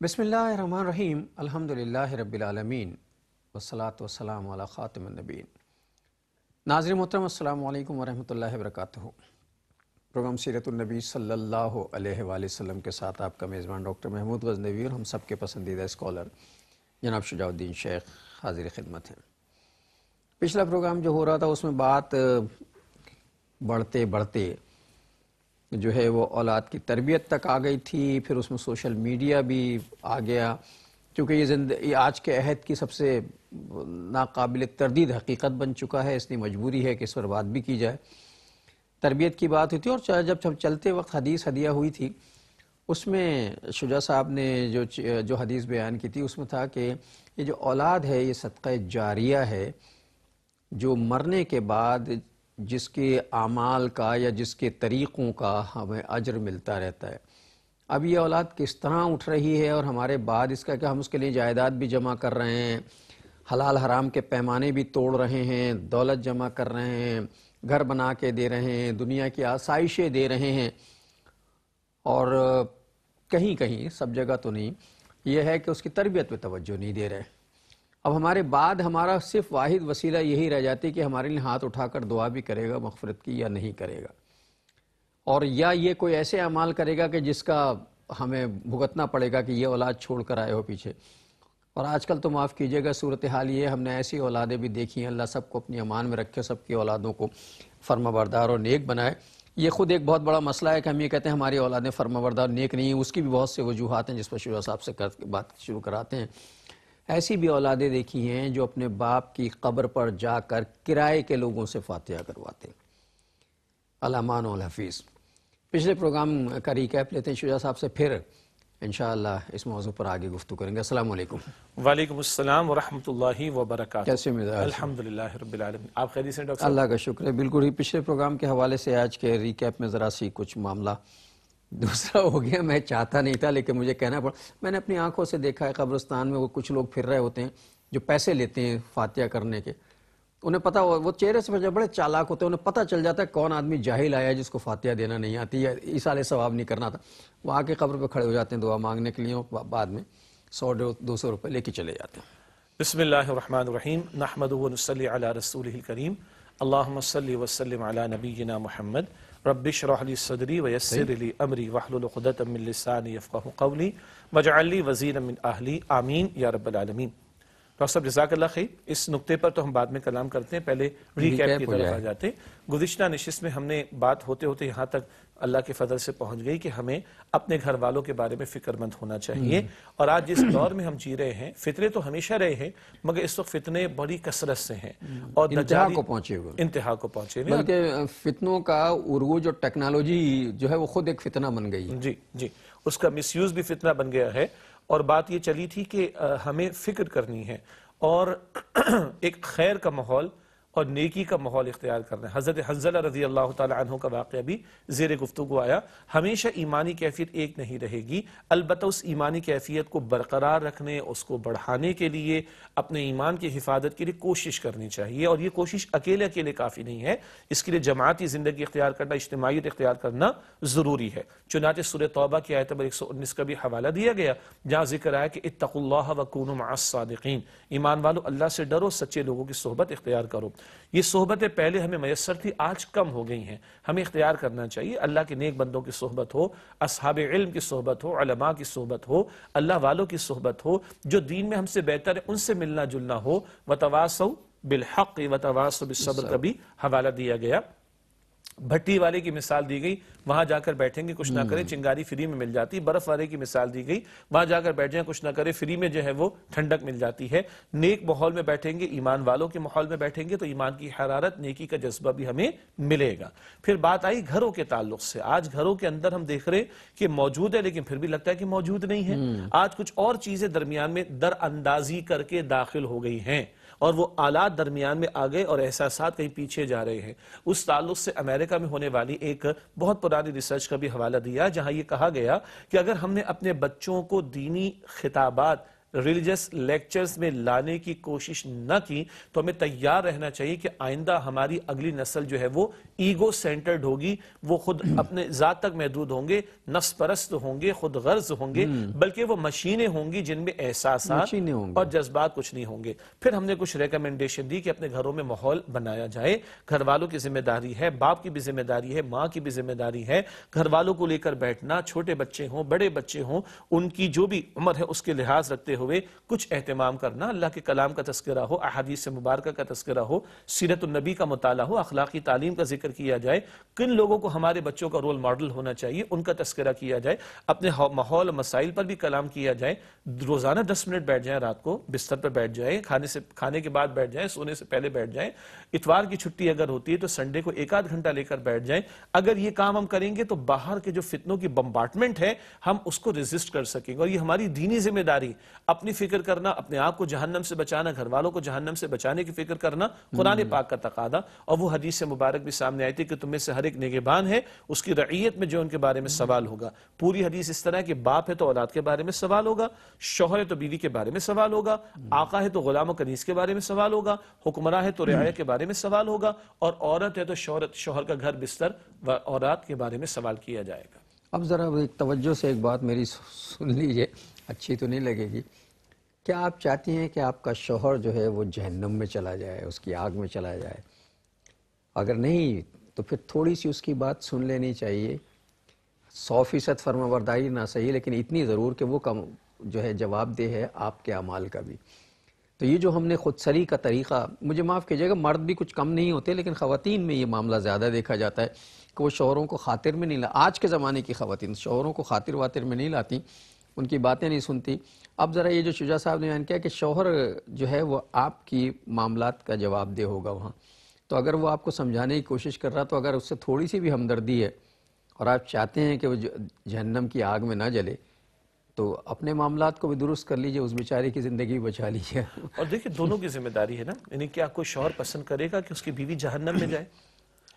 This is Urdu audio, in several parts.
بسم اللہ الرحمن الرحیم الحمدللہ رب العالمین والصلاة والسلام علی خاتم النبیین۔ ناظرین محترم السلام علیکم ورحمۃ اللہ وبرکاتہ۔ پروگرام سیرت النبی صلی اللہ علیہ وآلہ وسلم کے ساتھ آپ کا میزبان ڈاکٹر محمود غزنوی اور ہم سب کے پسندیدہ اسکالر جناب شجاع الدین شیخ حاضر خدمت ہیں۔ پچھلا پروگرام جو ہو رہا تھا اس میں بات بڑھتے بڑھتے جو ہے وہ اولاد کی تربیت تک آ گئی تھی، پھر اس میں سوشل میڈیا بھی آ گیا، کیونکہ یہ آج کے عہد کی سب سے ناقابل تردید حقیقت بن چکا ہے، اس لیے مجبوری ہے کہ اس پر بات بھی کی جائے۔ تربیت کی بات ہوئی تھی اور جب چلتے وقت حدیث ہدیہ ہوئی تھی اس میں شجاع صاحب نے جو حدیث بیان کی تھی اس میں تھا کہ یہ جو اولاد ہے یہ صدقہ جاریہ ہے، جو مرنے کے بعد جس کے اعمال کا یا جس کے طریقوں کا ہمیں اجر ملتا رہتا ہے۔ اب یہ اولاد کس طرح اٹھ رہی ہے اور ہمارے بعد اس کا کہ ہم اس کے لیے جائیداد بھی جمع کر رہے ہیں، حلال حرام کے پیمانے بھی توڑ رہے ہیں، دولت جمع کر رہے ہیں، گھر بنا کے دے رہے ہیں، دنیا کی آسائشیں دے رہے ہیں، اور کہیں کہیں سب جگہ تو نہیں، یہ ہے کہ اس کی تربیت پہ توجہ نہیں دے رہے۔ اب ہمارے بعد ہمارا صرف واحد وسیلہ یہی رہ جاتی کہ ہمارے لیے ہاتھ اٹھا کر دعا بھی کرے گا مغفرت کی یا نہیں کرے گا، اور یا یہ کوئی ایسے اعمال کرے گا کہ جس کا ہمیں بھگتنا پڑے گا کہ یہ اولاد چھوڑ کر آئے ہو پیچھے۔ اور آج کل تو معاف کیجیے گا صورتحال یہ ہم نے ایسی اولادیں بھی دیکھی ہیں، اللہ سب کو اپنی امان میں رکھے، سب کی اولادوں کو فرما بردار اور نیک بنائے۔ یہ خود ایک بہت بڑا مسئلہ ہے کہ ہم یہ کہتے ہیں ہماری اولادیں فرما بردار نیک نہیں ہیں، اس کی بھی بہت سے وجوہات ہیں جس پر شجاع صاحب سے بات شروع کراتے ہیں۔ ایسی بھی اولادیں دیکھی ہیں جو اپنے باپ کی قبر پر جا کر کرائے کے لوگوں سے فاتحہ کرواتے ہیں۔ الامان والحفیظ۔ پچھلے پروگرام کا ریکیپ لیتے ہیں شجاع صاحب سے، پھر انشاءاللہ اس موضوع پر آگے گفتگو کریں گے۔ السلام علیکم۔ وعلیکم السلام ورحمۃ اللہ وبرکاتہ۔ کیسے مزاج؟ الحمدللہ رب العالمین۔ آپ خیریت سے ڈاکٹر صاحب؟ اللہ کا شکر ہے، بالکل ہی پچھلے پروگرام کے حوالے سے آج کے ریکیپ میں ذرا سی کچھ معاملہ دوسرا ہو گیا، میں چاہتا نہیں تھا لیکن مجھے کہنا پڑا۔ میں نے اپنی آنکھوں سے دیکھا ہے قبرستان میں وہ کچھ لوگ پھر رہے ہوتے ہیں جو پیسے لیتے ہیں فاتحہ کرنے کے، انہیں پتہ وہ چہرے سے جب بڑے چالاک ہوتے ہیں، انہیں پتہ چل جاتا ہے کون آدمی جاہل آیا جس کو فاتحہ دینا نہیں آتی یا ایصال ثواب نہیں کرنا تھا، وہ آ کے قبر پہ کھڑے ہو جاتے ہیں دعا مانگنے کے لیے، بعد میں 100-200 روپے لے کے چلے جاتے ہیں۔ بسم اللہ الرحمن الرحیم، نحمدہ ونصلی علی رسولہ الکریم، اللہم صلی وسلم علی نبینا محمد، رب اشرح لی صدری ویسر لی امری واحلل عقدۃ من لسانی یفقہوا قولی واجعل لی وزیرا من اہلی، آمین یا رب العالمین۔ ڈاکٹر صاحب جزاک اللہ خیر۔ اس نقطے پر تو ہم بعد میں کلام کرتے ہیں، پہلے ریکیپ کی طرف آ جاتے ہیں۔ گزشتہ نشست میں ہم نے بات ہوتے ہوتے یہاں تک اللہ کے فضل سے پہنچ گئی کہ ہمیں اپنے گھر والوں کے بارے میں فکر مند ہونا چاہیے، اور آج جس دور میں ہم جی رہے ہیں، فتنے تو ہمیشہ رہے ہیں مگر اس وقت فتنے بڑی کثرت سے ہیں اور انتہا کو پہنچے ہوئے، انتہا کو پہنچے ہوئے، بلکہ فتنوں کا عروج اور ٹیکنالوجی جو ہے وہ خود ایک فتنہ بن گئی ہے۔ جی، اس کا مس یوز بھی فتنہ بن گیا ہے، اور بات یہ چلی تھی کہ ہمیں فکر کرنی ہے اور ایک خیر کا ماحول اور نیکی کا ماحول اختیار کرنا ہے۔ حضرت حنظلہ رضی اللہ تعالی عنہ کا واقعہ بھی زیر گفتگو آیا۔ ہمیشہ ایمانی کیفیت ایک نہیں رہے گی، البتہ اس ایمانی کیفیت کو برقرار رکھنے، اس کو بڑھانے کے لیے، اپنے ایمان کی حفاظت کے لیے کوشش کرنی چاہیے، اور یہ کوشش اکیلے کافی نہیں ہے، اس کے لیے جماعتی زندگی اختیار کرنا، اجتماعیت اختیار کرنا ضروری ہے۔ چنانچہ سورہ توبہ کی آیت نمبر 119 کا بھی حوالہ دیا گیا جہاں ذکر آیا کہ اتقوا اللہ وکونوا مع الصادقین، ایمان والو اللہ سے ڈرو، سچے لوگوں کی صحبت اختیار کرو۔ یہ صحبتیں پہلے ہمیں میسر تھی، آج کم ہو گئی ہیں، ہمیں اختیار کرنا چاہیے۔ اللہ کے نیک بندوں کی صحبت ہو، اصحاب علم کی صحبت ہو، علماء کی صحبت ہو، اللہ والوں کی صحبت ہو، جو دین میں ہم سے بہتر ہے ان سے ملنا جلنا ہو۔ وتواصوا بالحق وتواصوا بالصبر کا بھی حوالہ دیا گیا۔ بھٹی والے کی مثال دی گئی، وہاں جا کر بیٹھیں گے کچھ نہ کریں چنگاری فری میں مل جاتی۔ برف والے کی مثال دی گئی، وہاں جا کر بیٹھ جائیں کچھ نہ کریں فری میں جو ہے وہ ٹھنڈک مل جاتی ہے۔ نیک ماحول میں بیٹھیں گے، ایمان والوں کے ماحول میں بیٹھیں گے تو ایمان کی حرارت، نیکی کا جذبہ بھی ہمیں ملے گا۔ پھر بات آئی گھروں کے تعلق سے۔ آج گھروں کے اندر ہم دیکھ رہے کہ موجود ہے لیکن پھر بھی لگتا ہے کہ موجود نہیں ہے۔ آج کچھ اور چیزیں درمیان میں در اندازی کر کے داخل ہو گئی ہیں، اور وہ آلات درمیان میں آ گئے اور احساسات کہیں پیچھے جا رہے ہیں۔ اس تعلق سے امریکہ میں ہونے والی ایک بہت پرانی ریسرچ کا بھی حوالہ دیا جہاں یہ کہا گیا کہ اگر ہم نے اپنے بچوں کو دینی خطابات ریلیجس لیکچرز میں لانے کی کوشش نہ کی تو ہمیں تیار رہنا چاہیے کہ آئندہ ہماری اگلی نسل جو ہے وہ ایگو سینٹرڈ ہوگی، وہ خود اپنے ذات تک محدود ہوں گے، نفس پرست ہوں گے، خود غرض ہوں گے، بلکہ وہ مشینیں ہوں گی جن میں احساسات اور جذبات کچھ نہیں ہوں گے۔ پھر ہم نے کچھ ریکمنڈیشن دی کہ اپنے گھروں میں ماحول بنایا جائے، گھر والوں کی ذمہ داری ہے، باپ کی بھی ذمہ داری ہے، ماں کی بھی ذمہ داری ہے، گھر والوں کو لے کر بیٹھنا، چھوٹے بچے ہوں بڑے بچے ہوں، ان کی جو بھی عمر ہے اس کے لحاظ رکھتے ہوئے کچھ اہتمام کرنا، اللہ کے کلام کا تذکرہ ہو، احادیث مبارکہ کا تذکرہ ہو، سیرت النبی کا مطالعہ ہو، اخلاقی تعلیم کا ذکر کیا جائے، کن لوگوں کو ہمارے بچوں کا رول ماڈل ہونا چاہیے ان کا تذکرہ کیا جائے، اپنے ماحول مسائل پر بھی کلام کیا جائے، روزانہ 10 منٹ بیٹھ جائیں، رات کو بستر پر بیٹھ جائیں، کھانے کے بعد بیٹھ جائیں، سونے سے پہلے بیٹھ جائیں، اتوار کی چھٹی اگر ہوتی ہے تو سنڈے کو 1 آدھ گھنٹہ لے کر بیٹھ جائیں۔ اگر یہ کام ہم کریں گے تو باہر کے جو فتنوں کی بمبارٹمنٹ ہے ہم اس کو ریزسٹ کر سکیں گے، اور یہ ہماری دینی ذمہ داری، اپنی فکر کرنا، اپنے آپ کو جہنم سے بچانا، گھر والوں کو جہنم سے بچانے کی فکر کرنا قرآن پاک کا تقاضا، اور وہ حدیث مبارک بھی سامنے آئی تھی کہ تم میں سے ہر ایک نگہبان ہے، اس کی رعیت میں جو ان کے بارے میں سوال ہوگا۔ پوری حدیث اس طرح ہے کہ باپ ہے تو اولاد کے بارے میں سوال ہوگا، شوہر ہے تو بیوی کے بارے میں سوال ہوگا، آقا ہے تو غلام و کنیز کے بارے میں سوال ہوگا، حکمراں ہے تو رعایا کے بارے میں سوال ہوگا، اور عورت ہے تو شوہر کا گھر بستر و اولاد کے بارے میں سوال کیا جائے گا۔ اب ذرا ایک توجہ سے ایک بات میری سن لیجئے، اچھی تو نہیں لگے گی۔ کیا آپ چاہتی ہیں کہ آپ کا شوہر جو ہے وہ جہنم میں چلا جائے، اس کی آگ میں چلا جائے؟ اگر نہیں تو پھر تھوڑی سی اس کی بات سن لینی چاہیے، 100% فرمانبرداری نہ صحیح لیکن اتنی ضرور کہ وہ کم جو ہے جواب دہ ہے آپ کے اعمال کا بھی۔ تو یہ جو ہم نے خود سری کا طریقہ، مجھے معاف کیجیے گا مرد بھی کچھ کم نہیں ہوتے لیکن خواتین میں یہ معاملہ زیادہ دیکھا جاتا ہے کہ وہ شوہروں کو خاطر میں نہیں آج کے زمانے کی خواتین شوہروں کو خاطر واتر میں نہیں لاتی، ان کی باتیں نہیں سنتی۔ اب ذرا یہ جو شجاع صاحب نے بیان کیا کہ شوہر جو ہے وہ آپ کی معاملات کا جواب دہ ہوگا وہاں، تو اگر وہ آپ کو سمجھانے کی کوشش کر رہا تو اگر اس سے تھوڑی سی بھی ہمدردی ہے اور آپ چاہتے ہیں کہ وہ جہنم کی آگ میں نہ جلے تو اپنے معاملات کو بھی درست کر لیجئے، اس بیچارے کی زندگی بچا لیجئے۔ اور دیکھیں دونوں کی ذمہ داری ہے نا، یعنی کیا کوئی شوہر پسند کرے گا کہ اس کی بیوی جہنم میں جائے؟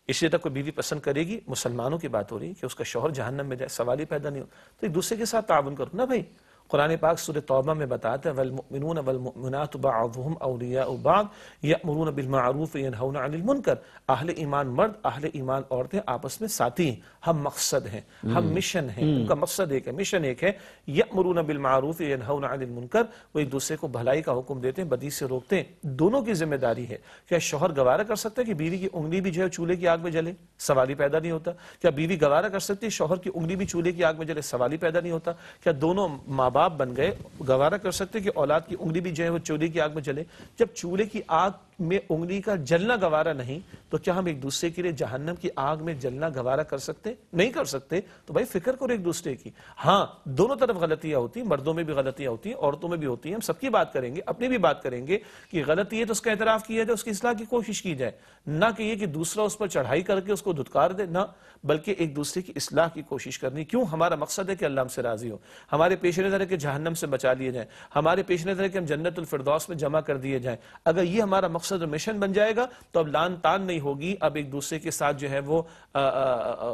اس لیے تک کوئی بیوی پسند کرے گی، مسلمانوں کی بات ہو رہی ہے کہ اس کا شوہر جہنم میں جائے، سوال ہی پیدا نہیں ہو، تو ایک دوسرے کے ساتھ تعاون کرو نا بھائی۔ قرآن پاک سورہ توبہ میں بتاتا ہے والمؤمنون والمؤمنات بعضهم اولیاء بعض یأمرون بالمعروف وینہون عن المنکر، اہل ایمان مرد اہل ایمان عورتیں آپس میں ساتھی ہیں، ہم مقصد ہیں، ہم مشن ہیں، ان کا مقصد ایک ہے، مشن ایک ہے، یأمرون بالمعروف وینہون عن المنکر، وہ ایک دوسرے کو بھلائی کا حکم دیتے ہیں، بدی سے روکتے ہیں۔ دونوں کی ذمہ داری ہے۔ کیا شوہر گوارا کر سکتا ہے کہ بیوی کی انگلی بھی جو ہے چولہے کی آگ میں جلے؟ سوال ہی پیدا نہیں ہوتا۔ کیا بیوی گوارا کر سکتی ہے شوہر کی انگلی بھی چولہے کی آگ میں جلے؟ سوال ہی پیدا نہیں ہوتا۔ کیا دونوں ماں باپ بن گئے گوارا کر سکتے کہ اولاد کی انگلی بھی جو ہے وہ چولہے کی آگ میں جلے؟ جب چولہے کی آگ میں انگلی کا جلنا گوارا نہیں تو کیا ہم ایک دوسرے کے لیے جہنم کی آگ میں جلنا گوارا کر سکتے؟ نہیں کر سکتے۔ تو بھائی فکر کرو ایک دوسرے کی۔ ہاں دونوں طرف غلطیاں ہوتی ہیں، مردوں میں بھی غلطیاں ہوتی ہیں، عورتوں میں بھی ہوتی ہیں، ہم سب کی بات کریں گے، اپنی بھی بات کریں گے کہ غلطی ہے تو اس کا اعتراف کیا جائے، اس کی اصلاح کی کوشش کی جائے، نہ کہ یہ کہ دوسرا اس پر چڑھائی کر کے اس کو دھتکار دے، نہ، بلکہ ایک دوسرے کی اصلاح کی کوشش کرنی۔ کیوں؟ ہمارا مقصد ہے کہ اللہ ہم سے راضی ہو، ہمارے پیش نظر ہے کہ جہنم سے بچا لیے جائیں، ہمارے پیش نظر ہے کہ ہم جنت الفردوس میں جمع کر دیے جائیں۔ اگر یہ ہمارا مقصد اور مشن بن جائے گا تو اب لان تان نہیں ہوگی، اب ایک دوسرے کے ساتھ جو ہے وہ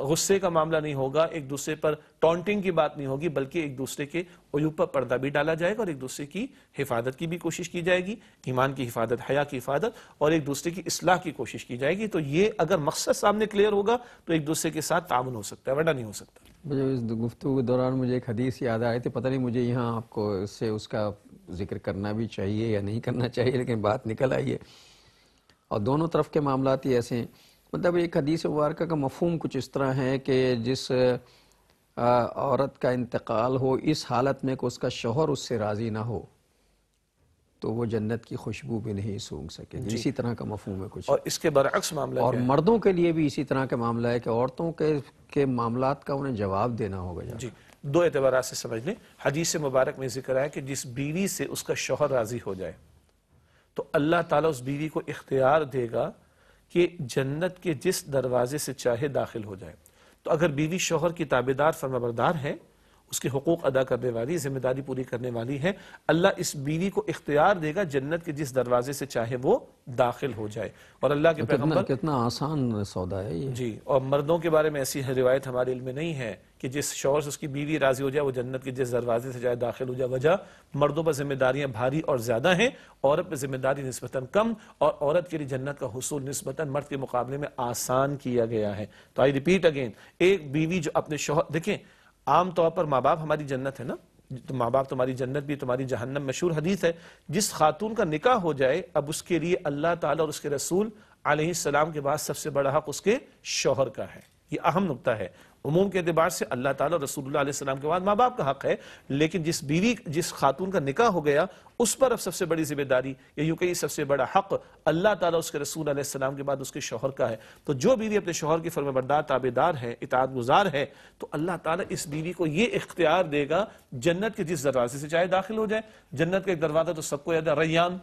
غصے کا معاملہ نہیں ہوگا، ایک دوسرے پر ٹونٹنگ کی بات نہیں ہوگی، بلکہ ایک دوسرے کے عیوب پر پردہ بھی ڈالا جائے گا اور ایک دوسرے کی حفاظت کی بھی کوشش کی جائے گی، ایمان کی حفاظت، حیا کی حفاظت، اور ایک دوسرے کی اصلاح کی کوشش کی جائے گی۔ تو یہ اگر مقصد سامنے کلیئر ہوگا تو ایک دوسرے کے ساتھ تعاون ہو سکتا ہے، ورنہ نہیں ہو سکتا۔ مجھے اس گفتگو کے دوران مجھے ایک حدیث یاد آئی تھی، پتہ نہیں مجھے یہاں آپ کو اس کا ذکر کرنا بھی چاہیے یا نہیں کرنا چاہیے، لیکن بات نکل آئی ہے اور دونوں طرف کے معاملات ہی ایسے ہیں۔ مطلب ایک حدیث مبارکہ کا مفہوم کچھ اس طرح ہے کہ جس عورت کا انتقال ہو اس حالت میں کہ اس کا شوہر اس سے راضی نہ ہو تو وہ جنت کی خوشبو بھی نہیں سونگھ سکے، اسی طرح کا مفہوم ہے کچھ۔ اور اس کے برعکس معاملہ اور مردوں کے لیے بھی اسی طرح کا معاملہ ہے کہ عورتوں کے معاملات کا انہیں جواب دینا ہوگا۔ جی، دو اعتبارات سے سمجھ لیں۔ حدیث مبارک میں ذکر ہے کہ جس بیوی سے اس کا شوہر راضی ہو جائے تو اللہ تعالیٰ اس بیوی کو اختیار دے گا کہ جنت کے جس دروازے سے چاہے داخل ہو جائے۔ تو اگر بیوی شوہر کی تابعدار فرمانبردار ہے، اس کے حقوق ادا کرنے والی، ذمہ داری پوری کرنے والی ہے، اللہ اس بیوی کو اختیار دے گا جنت کے جس دروازے سے چاہے وہ داخل ہو جائے۔ اور اللہ کے پیغمبر کتنا آسان سودا ہے یہ۔ جی، اور مردوں کے بارے میں ایسی روایت ہمارے علم میں نہیں ہے کہ جس شوہر سے اس کی بیوی راضی ہو جائے وہ جنت کے جس دروازے سے جائے داخل ہو جائے. وجہ مردوں پر ذمہ داریاں بھاری اور زیادہ ہیں، عورت پہ ذمہ داری نسبتاً کم، اور عورت کے لیے جنت کا حصول نسبتاً مرد کے مقابلے میں آسان کیا گیا ہے. تو آئی ریپیٹ اگین، ایک بیوی جو اپنے شوہر، دیکھیں عام طور پر ماں باپ ہماری جنت ہے نا، تو ماں باپ تمہاری جنت بھی تمہاری جہنم. مشہور حدیث ہے، جس خاتون کا نکاح ہو جائے اب اس کے لیے اللہ تعالیٰ اور اس کے رسول علیہ السلام کے بعد سب سے بڑا حق اس کے شوہر کا ہے. یہ اہم نقطہ ہے. عموم کے اعتبار سے اللہ تعالیٰ اور رسول اللہ علیہ السلام کے بعد ماں باپ کا حق ہے، لیکن جس خاتون کا نکاح ہو گیا اس پر اب سب سے بڑی ذمہ داری، یا یوں کہیں سب سے بڑا حق اللہ تعالیٰ اس کے رسول علیہ السلام کے بعد اس کے شوہر کا ہے. تو جو بیوی اپنے شوہر کی فرمانبردار تابعدار ہے، اطاعت گزار ہے، تو اللہ تعالیٰ اس بیوی کو یہ اختیار دے گا جنت کے جس دروازے سے چاہے داخل ہو جائے. جنت کا ایک دروازہ تو سب کو یاد ہے، ریان،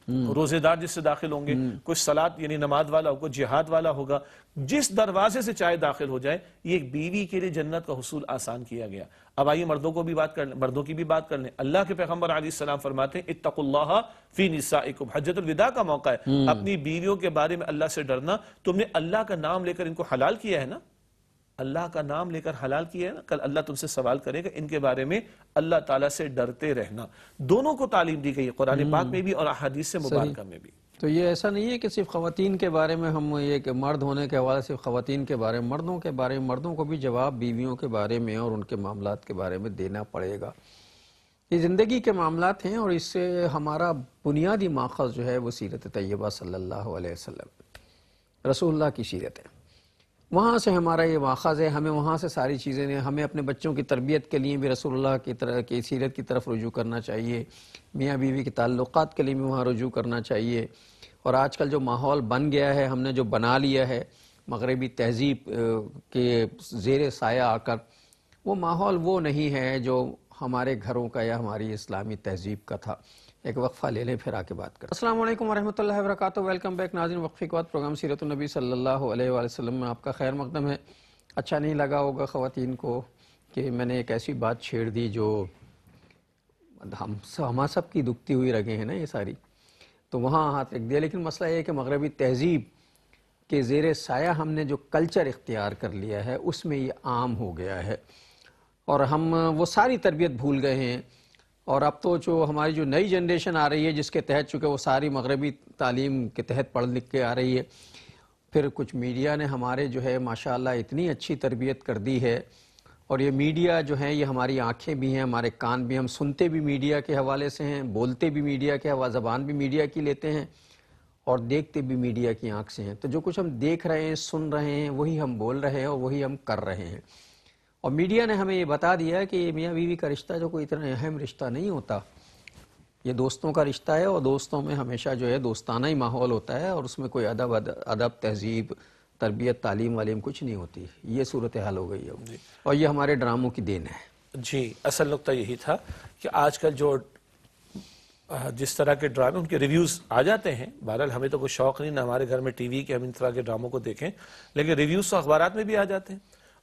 روزے دار جس سے داخل ہوں گے، کوئی صلاۃ یعنی نماز والا ہوگا، جہاد والا ہوگا، جس دروازے سے چاہے داخل ہو جائے. یہ ایک بیوی کے لیے جنت کا حصول آسان کیا گیا. اب آئیے مردوں کو بھی بات کر لیں، مردوں کی بھی بات کر لیں. اللہ کے پیغمبر علیہ السلام فرماتے ہیں اتقوا اللہ فی نسائکم. حجۃ الوداع کا موقع ہے، اپنی بیویوں کے بارے میں اللہ سے ڈرنا. تم نے اللہ کا نام لے کر ان کو حلال کیا ہے نا، اللہ کا نام لے کر حلال کیا ہے نا، کل اللہ تم سے سوال کرے گا. ان کے بارے میں اللہ تعالیٰ سے ڈرتے رہنا. دونوں کو تعلیم دی گئی ہے قرآن پاک میں بھی اور احادیث سے مبارکہ میں بھی. تو یہ ایسا نہیں ہے کہ صرف خواتین کے بارے میں ہم یہ کہ مرد ہونے کے حوالے سے خواتین کے بارے میں، مردوں کے بارے میں، مردوں کو بھی جواب بیویوں کے بارے میں اور ان کے معاملات کے بارے میں دینا پڑے گا. یہ زندگی کے معاملات ہیں اور اس سے ہمارا بنیادی ماخذ جو ہے وہ سیرت طیبہ صلی اللہ علیہ وسلم، رسول اللہ کی سیرت ہے. وہاں سے ہمارا یہ ماخذ ہے، ہمیں وہاں سے ساری چیزیں نے، ہمیں اپنے بچوں کی تربیت کے لیے بھی رسول اللہ کی سیرت کی طرف رجوع کرنا چاہیے، میاں بیوی کے تعلقات کے لیے بھی وہاں رجوع کرنا چاہیے. اور آج کل جو ماحول بن گیا ہے، ہم نے جو بنا لیا ہے مغربی تہذیب کے زیر سایہ آ کر، وہ ماحول وہ نہیں ہے جو ہمارے گھروں کا یا ہماری اسلامی تہذیب کا تھا. ایک وقفہ لے لیں پھر آ کے بات کریں. السلام علیکم ورحمۃ اللہ وبرکاتہ. ویلکم بیک ناظرین. وقفے کے بعد پروگرام سیرت النبی صلی اللہ علیہ وآلہ وسلم میں آپ کا خیر مقدم ہے. اچھا نہیں لگا ہوگا خواتین کو کہ میں نے ایک ایسی بات چھیڑ دی جو ہم سب کی دکھتی ہوئی رگیں ہیں نا یہ ساری، تو وہاں ہاتھ رکھ دیا. لیکن مسئلہ یہ ہے کہ مغربی تہذیب کے زیر سایہ ہم نے جو کلچر اختیار کر لیا ہے اس میں یہ عام ہو گیا ہے اور ہم وہ ساری تربیت بھول گئے ہیں. اور اب تو جو ہماری جو نئی جنریشن آ رہی ہے جس کے تحت چونکہ وہ ساری مغربی تعلیم کے تحت پڑھ لکھ کے آ رہی ہے، پھر کچھ میڈیا نے ہمارے جو ہے ماشاءاللہ اتنی اچھی تربیت کر دی ہے. اور یہ میڈیا جو ہے یہ ہماری آنکھیں بھی ہیں، ہمارے کان بھی، ہم سنتے بھی میڈیا کے حوالے سے ہیں، بولتے بھی میڈیا کے حوالے، زبان بھی میڈیا کی لیتے ہیں اور دیکھتے بھی میڈیا کی آنکھ سے ہیں. تو جو کچھ ہم دیکھ رہے ہیں، سن رہے ہیں، وہی ہم بول رہے ہیں اور وہی ہم کر رہے ہیں. اور میڈیا نے ہمیں یہ بتا دیا کہ میاں بیوی کا رشتہ جو کوئی اتنا اہم رشتہ نہیں ہوتا، یہ دوستوں کا رشتہ ہے اور دوستوں میں ہمیشہ جو ہے دوستانہ ہی ماحول ہوتا ہے اور اس میں کوئی ادب تہذیب تربیت تعلیم والیم کچھ نہیں ہوتی. یہ صورتحال ہو گئی ہے اور یہ ہمارے ڈراموں کی دین ہے. جی اصل نقطہ یہی تھا کہ آج کل جو جس طرح کے ڈرامے ان کے ریویوز آ جاتے ہیں، بہرحال ہمیں تو کوئی شوق نہیں نہ ہمارے گھر میں ٹی وی کے ہم ان طرح کے ڈراموں کو دیکھیں، لیکن ریویوز تو اخبارات میں بھی آ جاتے ہیں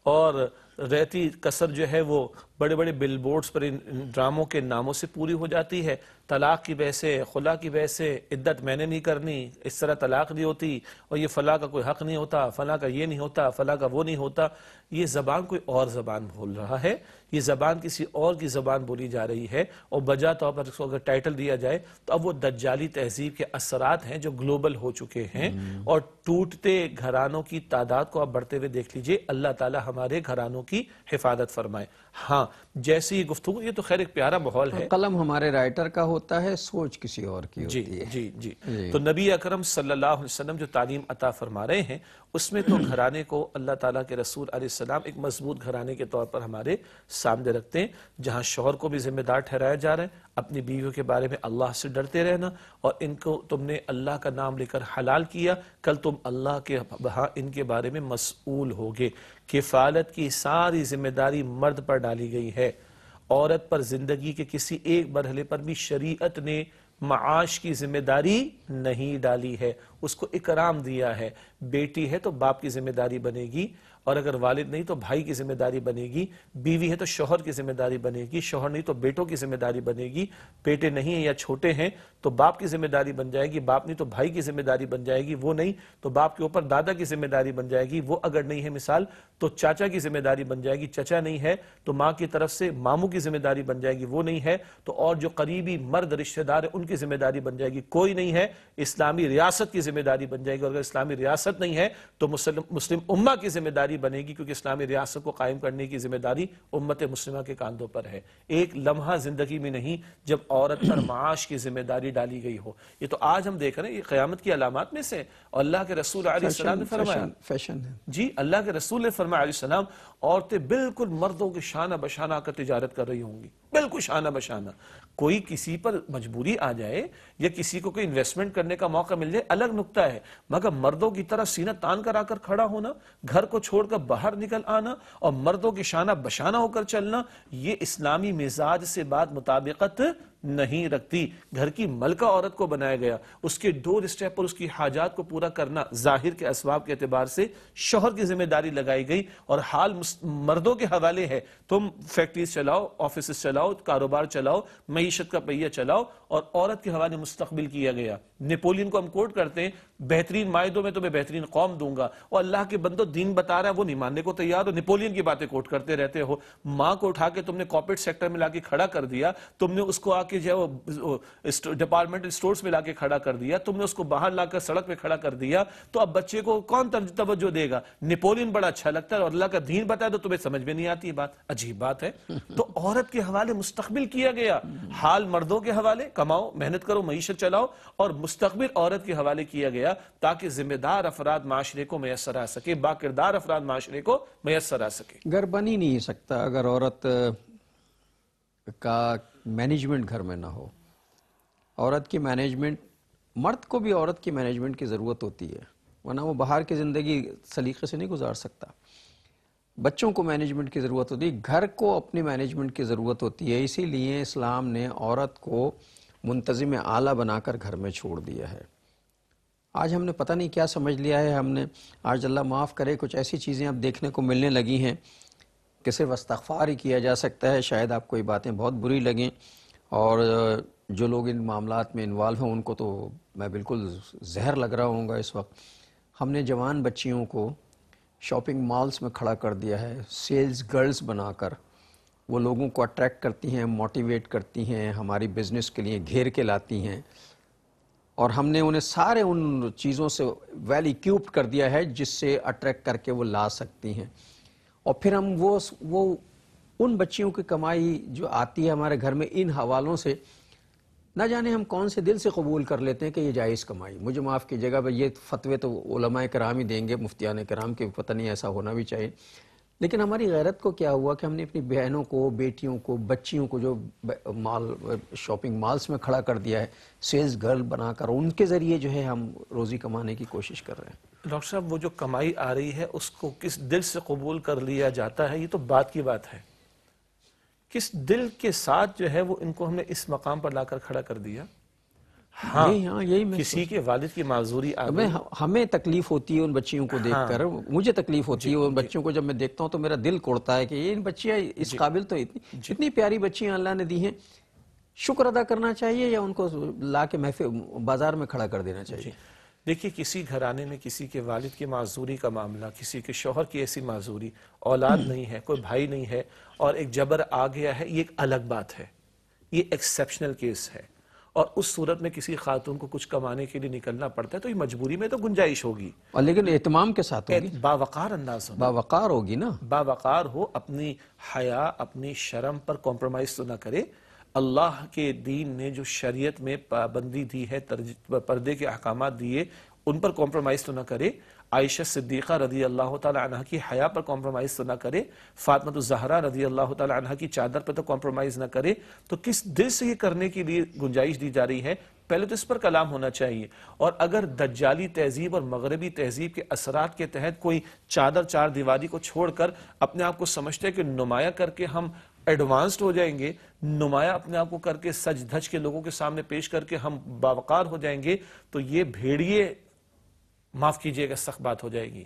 اور رہتی کثر جو ہے وہ بڑے بڑے بل بورڈز پر ان ڈراموں کے ناموں سے پوری ہو جاتی ہے. طلاق کی بحثیں، خلا کی بحثیں، عدت میں نے نہیں کرنی، اس طرح طلاق نہیں ہوتی اور یہ فلاں کا کوئی حق نہیں ہوتا، فلاں کا یہ نہیں ہوتا، فلاں کا وہ نہیں ہوتا. یہ زبان کوئی اور زبان بول رہا ہے، یہ زبان کسی اور کی زبان بولی جا رہی ہے اور بجا طور پر اس کو اگر ٹائٹل دیا جائے تو اب وہ دجالی تہذیب کے اثرات ہیں جو گلوبل ہو چکے ہیں اور ٹوٹتے گھرانوں کی تعداد کو آپ بڑھتے ہوئے دیکھ لیجئے. اللہ تعالی ہمارے گھرانوں کی حفاظت فرمائے. ہاں جیسی یہ گفتگو، یہ تو خیر ایک پیارا ماحول ہے. قلم ہمارے رائٹر کا ہوتا ہے، سوچ کسی اور کی جی ہوتی ہے. جی جی تو نبی اکرم صلی اللہ علیہ وسلم جو تعلیم عطا فرما رہے ہیں اس میں تو گھرانے کو اللہ تعالیٰ کے رسول علیہ السلام ایک مضبوط گھرانے کے طور پر ہمارے سامنے رکھتے ہیں، جہاں شوہر کو بھی ذمہ دار ٹھہرایا جا رہا ہے، اپنی بیویوں کے بارے میں اللہ سے ڈرتے رہنا اور ان کو تم نے اللہ کا نام لے کر حلال کیا، کل تم اللہ کے ہاں ان کے بارے میں مسئول ہوگے. کفالت کی ساری ذمہ داری مرد پر ڈالی گئی ہے. عورت پر زندگی کے کسی ایک مرحلے پر بھی شریعت نے معاش کی ذمہ داری نہیں ڈالی ہے، اس کو اکرام دیا ہے. بیٹی ہے تو باپ کی ذمہ داری بنے گی، اور اگر والد نہیں تو بھائی کی ذمہ داری بنے گی، بیوی ہے تو شوہر کی ذمہ داری بنے گی، شوہر نہیں تو بیٹوں کی ذمہ داری بنے گی، بیٹے نہیں ہیں یا چھوٹے ہیں تو باپ کی ذمہ داری بن جائے گی، باپ نہیں تو بھائی کی ذمہ داری بن جائے گی، وہ نہیں تو باپ کے اوپر دادا کی ذمہ داری بن جائے گی، وہ اگر نہیں ہے مثال تو چاچا کی ذمہ داری بن جائے گی، چچا نہیں ہے تو ماں کی طرف سے ماموں کی ذمہ داری بن جائے گی، وہ نہیں ہے تو اور جو قریبی مرد رشتہ دار ہیں ان کی ذمہ داری بن جائے گی، کوئی نہیں ہے اسلامی ریاست کی ذمہ داری بن جائے گی، اور اگر اسلامی ریاست نہیں ہے تو مسلم امہ کی ذمہ داری بنے گی، کیونکہ اسلامی ریاست کو قائم کرنے کی ذمہ داری امت مسلمہ کے کاندھوں پر ہے۔ ایک لمحہ زندگی میں نہیں جب عورت پر معاش کی ذمہ داری ڈالی گئی ہو۔ یہ تو آج ہم دیکھ رہے ہیں، یہ قیامت کی علامات میں سے، اور اللہ کے رسول علیہ السلام نے فرمایا، فیشن ہے۔ جی اللہ کے رسول نے فرمایا علیہ السلام، عورتیں بالکل مردوں کے شانہ بشانہ آ کر تجارت کر رہی ہوں گی، بالکل شانہ بشانہ۔ کوئی کسی پر مجبوری آ جائے یا کسی کو کوئی انویسٹمنٹ کرنے کا موقع مل جائے الگ نکتہ ہے، مگر مردوں کی طرح سینہ تان کر آ کر کھڑا ہونا، گھر کو چھوڑ کر باہر نکل آنا اور مردوں کی شانہ بشانہ ہو کر چلنا، یہ اسلامی مزاج سے بات مطابقت نہیں رکھتی۔ گھر کی ملکہ عورت کو بنایا گیا، اس کے ڈور اسٹیپ پر اس کی حاجات کو پورا کرنا ظاہر کے اسباب کے اعتبار سے شوہر کی ذمہ داری لگائی گئی، اور حال مردوں کے حوالے ہے۔ تم فیکٹریز چلاؤ، آفیسز چلاؤ، کاروبار چلاؤ، معیشت کا پہیہ چلاؤ، اور عورت کے حوالے مستقبل کیا گیا۔ نیپولین کو ہم کوٹ کرتے ہیں، بہترین معاہدوں میں تمہیں بہترین قوم دوں گا، اور اللہ کے بندو دین بتا رہا ہے وہ نہیں ماننے کو تیار ہو، نیپولین کی باتیں کوٹ کرتے رہتے ہو۔ ماں کو اٹھا کے تم نے کارپوریٹ سیکٹر میں لا کے کھڑا کر دیا، تم نے اس کو آ کے جو ڈپارٹمنٹل سٹورز میں لا کے کھڑا کر دیا، تم نے اس کو باہر لا کر سڑک پہ کھڑا کر دیا، تو اب بچے کو کون توجہ دے گا؟ نیپولین بڑا اچھا لگتا ہے اور اللہ کا دین بتایا تو تمہیں سمجھ میں نہیں آتی بات، عجیب بات ہے۔ تو عورت کے حوالے مستقبل کیا گیا، حال مردوں کے حوالے، کماؤ، محنت کرو، معیشت چلاؤ، اور مستقبل عورت کے حوالے کیا گیا تاکہ ذمہ دار افراد معاشرے کو میسر آ سکے، با کردار افراد معاشرے کو میسر آ سکے۔ گھر بن ہی نہیں سکتا اگر عورت کا مینجمنٹ گھر میں نہ ہو۔ عورت کی مینجمنٹ، مرد کو بھی عورت کی مینجمنٹ کی ضرورت ہوتی ہے، ورنہ وہ باہر کی زندگی سلیقے سے نہیں گزار سکتا۔ بچوں کو مینجمنٹ کی ضرورت ہوتی ہے، گھر کو اپنی مینجمنٹ کی ضرورت ہوتی ہے، اسی لیے اسلام نے عورت کو منتظم اعلیٰ بنا کر گھر میں چھوڑ دیا ہے۔ آج ہم نے پتہ نہیں کیا سمجھ لیا ہے، ہم نے آج اللہ معاف کرے کچھ ایسی چیزیں اب دیکھنے کو ملنے لگی ہیں کہ صرف استغفار ہی کیا جا سکتا ہے۔ شاید آپ کو یہ باتیں بہت بری لگیں، اور جو لوگ ان معاملات میں انوالو ہیں ان کو تو میں بالکل زہر لگ رہا ہوں گا اس وقت۔ ہم نے جوان بچیوں کو شاپنگ مالز میں کھڑا کر دیا ہے، سیلز گرلز بنا کر، وہ لوگوں کو اٹریکٹ کرتی ہیں، موٹیویٹ کرتی ہیں، ہماری بزنس کے لیے گھیر کے لاتی ہیں، اور ہم نے انہیں سارے ان چیزوں سے ویل ایکوپڈ کر دیا ہے جس سے اٹریکٹ کر کے وہ لا سکتی ہیں، اور پھر ہم وہ ان بچیوں کی کمائی جو آتی ہے ہمارے گھر میں ان حوالوں سے نہ جانے ہم کون سے دل سے قبول کر لیتے ہیں کہ یہ جائز کمائی۔ مجھے معاف کیجیے گا، یہ فتوے تو علماء کرام ہی دیں گے، مفتیان کرام کے، پتہ نہیں ایسا ہونا بھی چاہیے، لیکن ہماری غیرت کو کیا ہوا کہ ہم نے اپنی بہنوں کو، بیٹیوں کو، بچیوں کو جو شاپنگ مالز میں کھڑا کر دیا ہے سیلز گرل بنا کر، ان کے ذریعے جو ہے ہم روزی کمانے کی کوشش کر رہے ہیں۔ ڈاکٹر صاحب، وہ جو کمائی آ رہی ہے اس کو کس دل سے قبول کر لیا جاتا ہے، یہ تو بات کی بات ہے۔ کس دل کے ساتھ جو ہے وہ ان کو ہم نے اس مقام پر لا کر کھڑا کر دیا؟ ہاں، یہی میں کسی کے والد کی معذوری آ گئی، ہمیں تکلیف ہوتی ہے ان بچیوں کو دیکھ کر، مجھے تکلیف ہوتی ہے ان بچوں کو جب میں دیکھتا ہوں تو میرا دل کوڑتا ہے کہ یہ ان بچیاں اس قابل تو اتنی پیاری بچیاں اللہ نے دی ہیں، شکر ادا کرنا چاہیے یا ان کو لا کے بازار میں کھڑا کر دینا چاہیے؟ دیکھیے، کسی گھرانے میں کسی کے والد کی معذوری کا معاملہ، کسی کے شوہر کی ایسی معذوری، اولاد نہیں ہے، کوئی بھائی نہیں ہے، اور ایک جبر آ گیا ہے، یہ ایک الگ بات ہے، یہ ایکسیپشنل کیس ہے، اور اس صورت میں کسی خاتون کو کچھ کمانے کے لیے نکلنا پڑتا ہے تو یہ مجبوری میں تو گنجائش ہوگی، اور لیکن اہتمام کے ساتھ ہوگی، باوقار انداز ہونا، باوقار ہوگی نا، باوقار ہو، اپنی حیا، اپنی شرم پر کمپرومائز تو نہ کرے۔ اللہ کے دین نے جو شریعت میں پابندی دی ہے، پردے کے احکامات دیے، ان پر کمپرومائز تو نہ کرے۔ عائشہ صدیقہ رضی اللہ تعالی عنہ کی حیا پر کمپرومائز تو نہ کرے، فاطمہ الزہرا رضی اللہ تعالی عنہ کی چادر پر تو کمپرومائز نہ کرے، تو کس دل سے یہ کرنے کے لیے گنجائش دی جا رہی ہے؟ پہلے تو اس پر کلام ہونا چاہیے، اور اگر دجالی تہذیب اور مغربی تہذیب کے اثرات کے تحت کوئی چادر چار دیواری کو چھوڑ کر اپنے آپ کو سمجھتے ہیں کہ نمایاں کر کے ہم ایڈوانسڈ ہو جائیں گے، نمایاں اپنے آپ کو کر کے سج دھج کے لوگوں کے سامنے پیش کر کے ہم باوقار ہو جائیں گے، تو یہ بھیڑیے معاف کیجئے گا سخت بات ہو جائے گی.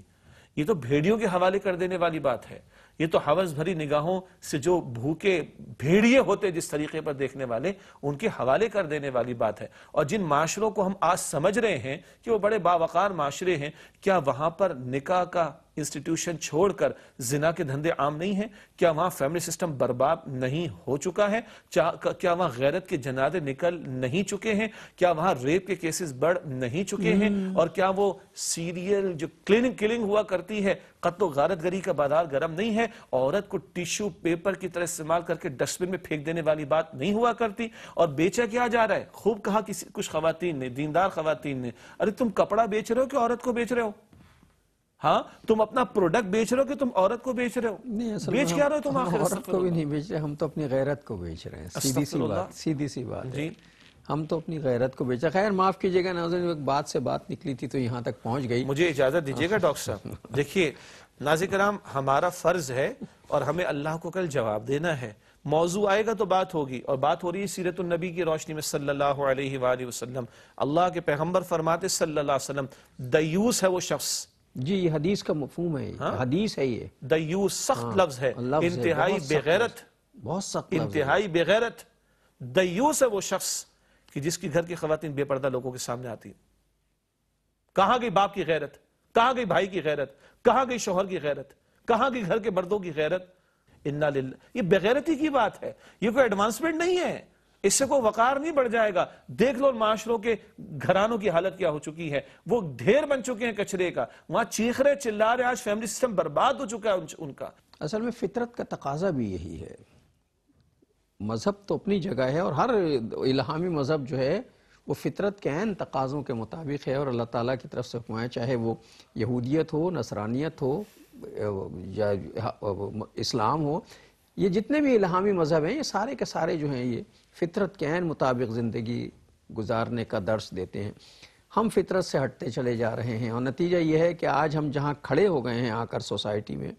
یہ تو بھیڑیوں کے حوالے کر دینے والی بات ہے. یہ تو ہوس بھری نگاہوں سے جو بھوکے بھیڑیے ہوتے جس طریقے پر دیکھنے والے ان کے حوالے کر دینے والی بات ہے. اور جن معاشروں کو ہم آج سمجھ رہے ہیں کہ وہ بڑے باوقار معاشرے ہیں, کیا وہاں پر نکاح کا انسٹیٹیوشن چھوڑ کر زنا کے دھندے عام نہیں ہیں؟ کیا وہاں فیملی سسٹم برباد نہیں ہو چکا ہے؟ کیا وہاں غیرت کے جنازے نکل نہیں چکے ہیں؟ کیا وہاں ریپ کے کیسز بڑھ نہیں چکے ہیں؟ اور کیا وہ سیریل جو کلنگ ہوا کرتی ہے, قتل و غارت گری کا بازار گرم نہیں ہے؟ عورت کو ٹیشو پیپر کی طرح استعمال کر کے ڈسٹ بن میں پھینک دینے والی بات نہیں ہوا کرتی؟ اور بیچا کیا جا رہا ہے؟ خوب کہا کچھ خواتین نے, دیندار خواتین نے, ارے تم کپڑا بیچ رہے ہو کہ عورت کو بیچ رہے ہو؟ ہاں, تم اپنا پروڈکٹ بیچ رہے ہو کہ تم عورت کو بیچ رہے ہو؟ بیچ کیا رہے ہو تم آخر؟ عورت کو بھی نہیں بیچ رہے, ہم تو اپنی غیرت کو بیچ رہے ہیں. سیدھی سی بات ہے, ہم تو اپنی غیرت کو بیچ رہے ہیں. خیر معاف کیجئے گا ناظرین, ایک بات سے بات نکلی تھی تو یہاں تک پہنچ گئی. مجھے اجازت دیجئے گا ڈاکٹر صاحب. دیکھیے ناظرین کرام, ہمارا فرض ہے اور ہمیں اللہ کو کل جواب دینا ہے. موضوع آئے گا تو بات ہوگی, اور بات ہو رہی ہے سیرت النبی کی روشنی میں صلی اللہ علیہ وآلہ وسلم. اللہ کے پیغمبر فرماتے صلی اللہ علیہ وسلم, دیوس ہے وہ شخص. جی, یہ حدیث کا مفہوم ہے, حدیث ہے یہ. دیوس سخت لفظ ہے, انتہائی بے غیرت, بہت سخت, انتہائی بے غیرت. دیوس ہے وہ شخص کہ جس کی گھر کی خواتین بے پردہ لوگوں کے سامنے آتی. کہاں گئی باپ کی غیرت؟ کہاں گئی بھائی کی غیرت؟ کہاں گئی شوہر کی غیرت؟ کہاں گئی گھر کے مردوں کی غیرت؟ انا للہ, یہ بے غیرتی کی بات ہے, یہ کوئی ایڈوانسمنٹ نہیں ہے, اس سے کوئی وقار نہیں بڑھ جائے گا. دیکھ لو معاشروں کے گھرانوں کی حالت کیا ہو چکی ہے, وہ ڈھیر بن چکے ہیں کچرے کا, وہاں چیخ رہے چلا رہے, آج فیملی سسٹم برباد ہو چکا ہے ان کا. اصل میں فطرت کا تقاضا بھی یہی ہے. مذہب تو اپنی جگہ ہے, اور ہر الہامی مذہب جو ہے وہ فطرت کے عین تقاضوں کے مطابق ہے, اور اللہ تعالیٰ کی طرف سے حکم ہے, چاہے وہ یہودیت ہو, نصرانیت ہو یا اسلام ہو. یہ جتنے بھی الہامی مذہب ہیں یہ سارے کے سارے جو ہیں یہ فطرت کے عین مطابق زندگی گزارنے کا درس دیتے ہیں. ہم فطرت سے ہٹتے چلے جا رہے ہیں, اور نتیجہ یہ ہے کہ آج ہم جہاں کھڑے ہو گئے ہیں آ کر سوسائٹی میں,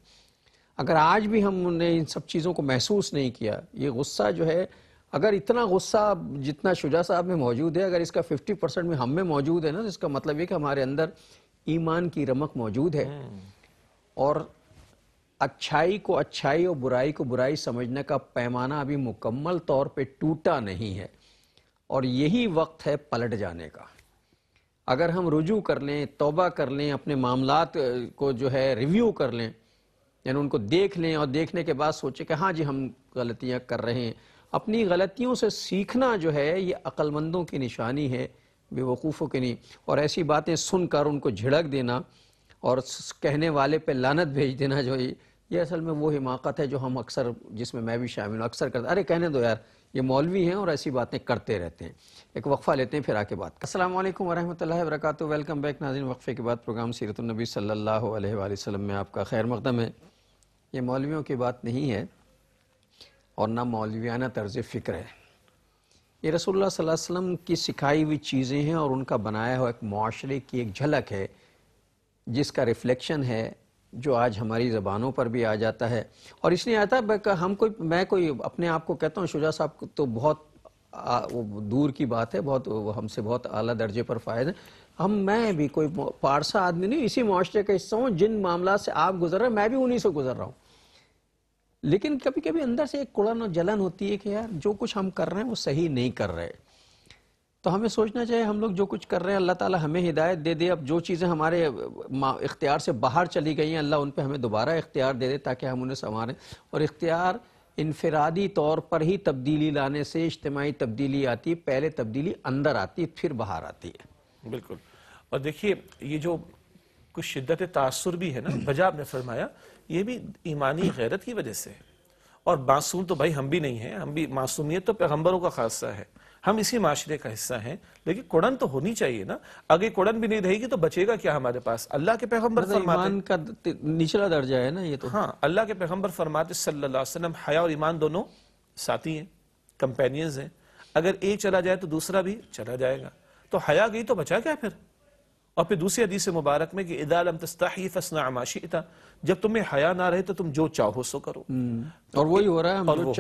اگر آج بھی ہم نے ان سب چیزوں کو محسوس نہیں کیا, یہ غصہ جو ہے, اگر اتنا غصہ جتنا شجاع صاحب میں موجود ہے, اگر اس کا 50% میں ہم میں موجود ہے نا, تو اس کا مطلب یہ کہ ہمارے اندر ایمان کی رمق موجود ہے, اور اچھائی کو اچھائی اور برائی کو برائی سمجھنے کا پیمانہ ابھی مکمل طور پہ ٹوٹا نہیں ہے, اور یہی وقت ہے پلٹ جانے کا. اگر ہم رجوع کر لیں, توبہ کر لیں, اپنے معاملات کو جو ہے ریویو کر لیں, یعنی ان کو دیکھ لیں, اور دیکھنے کے بعد سوچیں کہ ہاں جی ہم غلطیاں کر رہے ہیں. اپنی غلطیوں سے سیکھنا جو ہے یہ عقل مندوں کی نشانی ہے, بے وقوفوں کی نہیں. اور ایسی باتیں سن کر ان کو جھڑک دینا اور کہنے والے پہ لعنت بھیج دینا, جو یہ اصل میں وہ حماقت ہے جو ہم اکثر, جس میں میں بھی شامل ہوں, اکثر کرتے, ارے کہنے دو یار, یہ مولوی ہیں اور ایسی باتیں کرتے رہتے ہیں. ایک وقفہ لیتے ہیں پھر آ کے بات. السلام علیکم ورحمۃ اللہ وبرکاتہ. ویلکم بیک ناظرین. وقفے کے بعد پروگرام سیرت النبی صلی اللہ علیہ وآلہ وسلم میں آپ کا خیر مقدم ہے. یہ مولویوں کی بات نہیں ہے اور نہ مولویانہ طرز فکر ہے, یہ رسول اللہ صلی اللہ علیہ وسلم کی سکھائی ہوئی چیزیں ہیں, اور ان کا بنایا ہوا ایک معاشرے کی ایک جھلک ہے, جس کا ریفلیکشن ہے جو آج ہماری زبانوں پر بھی آ جاتا ہے. اور اس لیے آتا ہے میں کوئی اپنے آپ کو کہتا ہوں, شجاع صاحب تو بہت دور کی بات ہے, بہت ہم سے بہت اعلیٰ درجے پر فائد ہیں. میں بھی کوئی پارسا آدمی نہیں, اسی معاشرے کا حصہ ہوں. جن معاملات سے آپ گزر رہے ہیں میں بھی انہی سے گزر رہا ہوں. لیکن کبھی کبھی اندر سے ایک کڑن اور جلن ہوتی ہے کہ یار جو کچھ ہم کر رہے ہیں وہ صحیح نہیں کر رہے. تو ہمیں سوچنا چاہیے ہم لوگ جو کچھ کر رہے ہیں اللہ تعالیٰ ہمیں ہدایت دے دے. اب جو چیزیں ہمارے اختیار سے باہر چلی گئی ہیں اللہ ان پہ ہمیں دوبارہ اختیار دے دے تاکہ ہم انہیں سنواریں. اور اختیار انفرادی طور پر ہی تبدیلی لانے سے اجتماعی تبدیلی آتی ہے, پہلے تبدیلی اندر آتی ہے پھر باہر آتی ہے. بالکل. اور دیکھیے یہ جو کچھ شدت تاثر بھی ہے نا, وجہ آپ نے فرمایا, یہ بھی ایمانی غیرت کی وجہ سے. اور معصوم تو بھائی ہم بھی نہیں ہیں, ہم بھی, معصومیت تو پیغمبروں کا خاصہ ہے, ہم اسی معاشرے کا حصہ ہیں, لیکن کڑن تو ہونی چاہیے نا. اگر کڑن بھی نہیں رہے گی تو بچے گا کیا ہمارے پاس؟ اللہ کے پیغمبر فرماتے, ایمان کا نچلا درجہ ہے نا یہ تو. ہاں, اللہ کے پیغمبر فرماتے صلی اللہ علیہ وسلم, حیا اور ایمان دونوں ساتھی ہیں, کمپینینز ہیں. اگر ایک چلا جائے تو دوسرا بھی چلا جائے گا. تو حیا گئی تو بچا کیا پھر؟ اور پھر دوسری حدیث مبارک میں کہ اذا لم تستحی فاصنع ما شئت, جب تمہیں حیا نہ رہے تو تم جو چاہو سو کرو. اور وہی ہو رہا ہے, ہم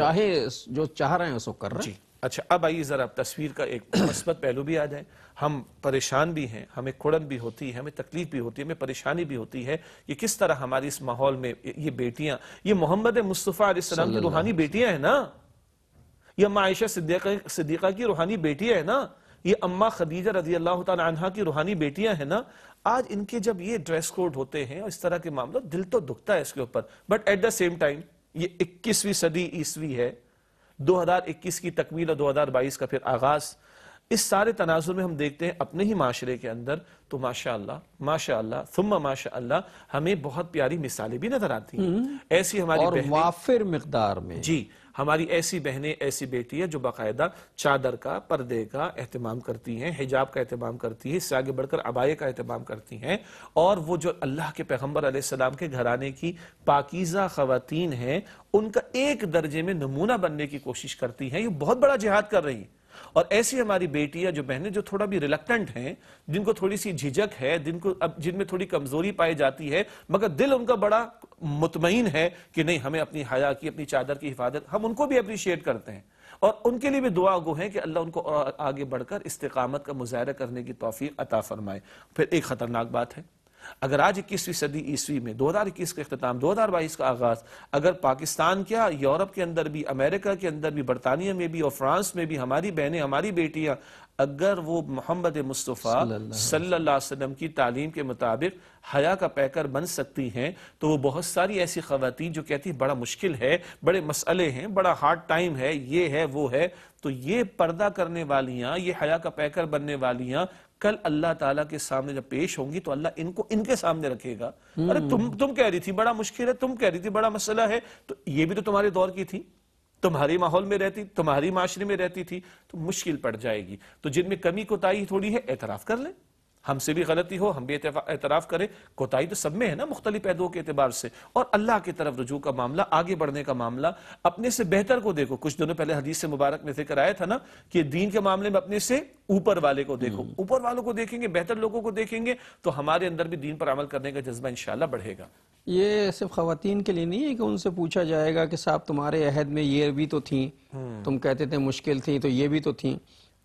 جو چاہ رہے ہیں سو کر رہے ہیں. جی, اچھا اب آئیے ذرا تصویر کا ایک مثبت پہلو بھی آ جائے. ہم پریشان بھی ہیں, ہمیں کڑن بھی ہوتی ہے, ہمیں تکلیف بھی ہوتی ہے, ہمیں پریشانی بھی ہوتی ہے کہ کس طرح ہماری اس ماحول میں یہ بیٹیاں, یہ محمد مصطفیٰ علیہ السلام کی روحانی بیٹیاں ہیں نا, یہ اماں عائشہ صدیقہ کی روحانی بیٹیاں ہیں نا, یہ اماں خدیجہ رضی اللہ تعالی عنہا کی روحانی بیٹیاں ہیں نا. آج ان کے جب یہ ڈریس کوڈ ہوتے ہیں اور اس طرح کے معاملات, دل تو دکھتا ہے اس کے اوپر, but at the same time یہ 21ویں صدی عیسوی ہے, 2021 کی تکمیل اور 2022 کا پھر آغاز. اس سارے تناظر میں ہم دیکھتے ہیں اپنے ہی معاشرے کے اندر تو ماشاءاللہ ثم ماشاءاللہ ہمیں بہت پیاری مثالیں بھی نظر آتی ہیں. ایسی ہماری اور بہنیں, وافر مقدار میں, جی ہماری ایسی بہنیں, ایسی بیٹیاں جو باقاعدہ چادر کا, پردے کا اہتمام کرتی ہیں, حجاب کا اہتمام کرتی ہیں, اس سے آگے بڑھ کر عبائے کا اہتمام کرتی ہیں, اور وہ جو اللہ کے پیغمبر علیہ السلام کے گھرانے کی پاکیزہ خواتین ہیں ان کا ایک درجے میں نمونہ بننے کی کوشش کرتی ہیں. یہ بہت بڑا جہاد کر رہی ہیں. اور ایسی ہماری بیٹیاں جو بہنیں جو تھوڑا بھی ریلکٹنٹ ہیں, جن کو تھوڑی سی جھجک ہے, جن میں تھوڑی کمزوری پائی جاتی ہے, مگر دل ان کا بڑا مطمئن ہے کہ نہیں ہمیں اپنی حیا کی, اپنی چادر کی حفاظت, ہم ان کو بھی اپریشیٹ کرتے ہیں اور ان کے لیے بھی دعا گو ہیں کہ اللہ ان کو آگے بڑھ کر استقامت کا مظاہرہ کرنے کی توفیق عطا فرمائے. پھر ایک خطرناک بات ہے, اگر آج 21ویں صدی عیسوی میں 2021 کا اختتام, 2022 کا آغاز, اگر پاکستان کیا یورپ کے اندر بھی, امریکہ کے اندر بھی, برطانیہ میں بھی اور فرانس میں بھی ہماری بہنیں, ہماری بیٹیاں اگر وہ محمد مصطفیٰ صلی اللہ علیہ وسلم کی تعلیم کے مطابق حیا کا پیکر بن سکتی ہیں, تو وہ بہت ساری ایسی خواتین جو کہتی ہیں بڑا مشکل ہے, بڑے مسئلے ہیں, بڑا ہارڈ ٹائم ہے, یہ ہے وہ ہے, تو یہ پردہ کرنے والیاں, یہ حیا کا پیکر بننے والیاں کل اللہ تعالیٰ کے سامنے جب پیش ہوں گی تو اللہ ان کو ان کے سامنے رکھے گا. ارے تم کہہ رہی تھی بڑا مشکل ہے, تم کہہ رہی تھی بڑا مسئلہ ہے, تو یہ بھی تو تمہارے دور کی تھی, تمہاری ماحول میں رہتی, تمہاری معاشرے میں رہتی تھی, تو مشکل پڑ جائے گی. تو جن میں کمی کوتاہی تھوڑی ہے اعتراف کر لیں, ہم سے بھی غلطی ہو ہم بھی اعتراف کریں, کوتاہی تو سب میں ہے نا مختلف پہلوؤں کے اعتبار سے, اور اللہ کی طرف رجوع کا معاملہ, آگے بڑھنے کا معاملہ, اپنے سے بہتر کو دیکھو. کچھ دنوں پہلے حدیث مبارک میں ذکر آیا تھا نا کہ دین کے معاملے میں اپنے سے اوپر والے کو دیکھو, اوپر والوں کو دیکھیں گے, بہتر لوگوں کو دیکھیں گے تو ہمارے اندر بھی دین پر عمل کرنے کا جذبہ انشاءاللہ بڑھے گا. یہ صرف خواتین کے لیے نہیں ہے کہ ان سے پوچھا جائے گا کہ صاحب تمہارے عہد میں یہ بھی تو تھیں, تم کہتے تھے مشکل تھی تو یہ بھی تو تھیں.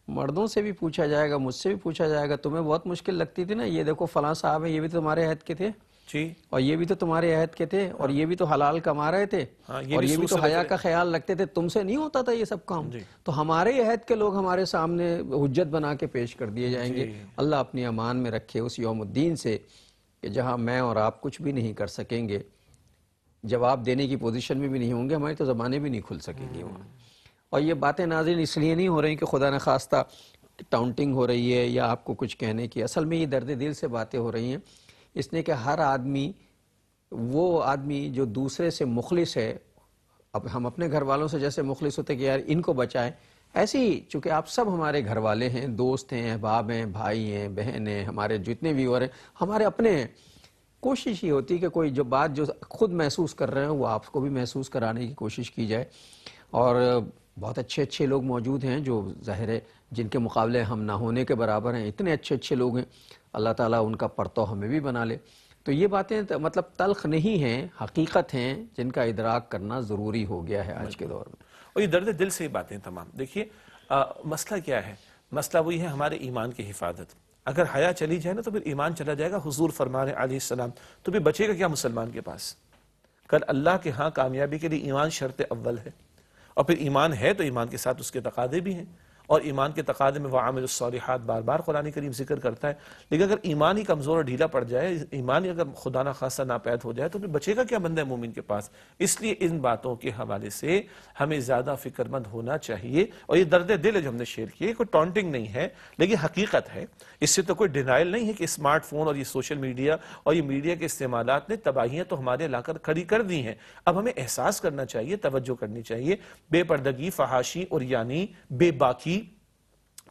مردوں سے بھی پوچھا جائے گا, مجھ سے بھی پوچھا جائے گا, تمہیں بہت مشکل لگتی تھی نا, یہ دیکھو فلاں صاحب ہیں, یہ بھی تو تمہارے عہد کے تھے, جی, اور یہ بھی تو تمہارے عہد کے تھے, اور یہ بھی تو حلال کما رہے تھے, اور یہ بھی تو حیا کا خیال رکھتے تھے, تم سے نہیں ہوتا تھا یہ سب کام. تو ہمارے عہد کے لوگ ہمارے سامنے حجت بنا کے پیش کر دیے جائیں گے. اللہ اپنی امان میں رکھے اس یوم الدین سے کہ جہاں میں اور آپ کچھ بھی نہیں کر سکیں گے, جواب دینے کی پوزیشن میں بھی نہیں ہوں گے, ہماری تو زبانیں بھی نہیں کھل سکیں گی وہاں. اور یہ باتیں ناظرین اس لیے نہیں ہو رہی کہ خدا نخواستہ ٹاؤنٹنگ ہو رہی ہے یا آپ کو کچھ کہنے کی, اصل میں یہ درد دل سے باتیں ہو رہی ہیں, اس لیے کہ ہر آدمی, وہ آدمی جو دوسرے سے مخلص ہے, اب ہم اپنے گھر والوں سے جیسے مخلص ہوتے کہ یار ان کو بچائیں, ایسے ہی چونکہ آپ سب ہمارے گھر والے ہیں, دوست ہیں, احباب ہیں, بھائی ہیں, بہن ہیں, ہمارے جتنے ویور ہیں ہمارے اپنے ہیں. کوشش یہ ہوتی ہے کہ کوئی جو بات جو خود محسوس کر رہے ہیں وہ آپ کو بھی محسوس کرانے کی کوشش کی جائے. اور بہت اچھے اچھے لوگ موجود ہیں جو ظاہر ہے جن کے مقابلے ہم نہ ہونے کے برابر ہیں, اتنے اچھے اچھے لوگ ہیں, اللہ تعالیٰ ان کا پرتو ہمیں بھی بنا لے. تو یہ باتیں مطلب تلخ نہیں ہیں, حقیقت ہیں جن کا ادراک کرنا ضروری ہو گیا ہے آج کے دور میں. اور یہ درد دل سے باتیں تمام. دیکھیے مسئلہ کیا ہے, مسئلہ وہی ہے ہمارے ایمان کی حفاظت. اگر حیا چلی جائے نا تو پھر ایمان چلا جائے گا. حضور فرمانے علیہ السلام, تو پھر بچے گا کیا مسلمان کے پاس؟ کل اللہ کے ہاں کامیابی کے لیے ایمان شرط اول ہے, اور پھر ایمان ہے تو ایمان کے ساتھ اس کے تقاضے بھی ہیں, اور ایمان کے تقاضے میں وَعَامِلُ الصَّالِحَاتِ بار بار قرآن کریم ذکر کرتا ہے. لیکن اگر ایمان ہی کمزور اور ڈھیلا پڑ جائے, ایمان ہی اگر خدا نہ خاصہ ناپید ہو جائے, تو پھر بچے گا کیا بندہ مومن کے پاس؟ اس لیے ان باتوں کے حوالے سے ہمیں زیادہ فکر مند ہونا چاہیے. اور یہ درد دل ہے جو ہم نے شیئر کیے, کوئی ٹانٹنگ نہیں ہے لیکن حقیقت ہے. اس سے تو کوئی ڈینائل نہیں ہے کہ اسمارٹ فون اور یہ سوشل میڈیا اور یہ میڈیا کے استعمالات نے تباہیاں تو ہمارے لا کر کھڑی کر دی ہیں. اب ہمیں احساس کرنا چاہیے, توجہ کرنی چاہیے. بے پردگی, فحاشی اور یعنی بے باکی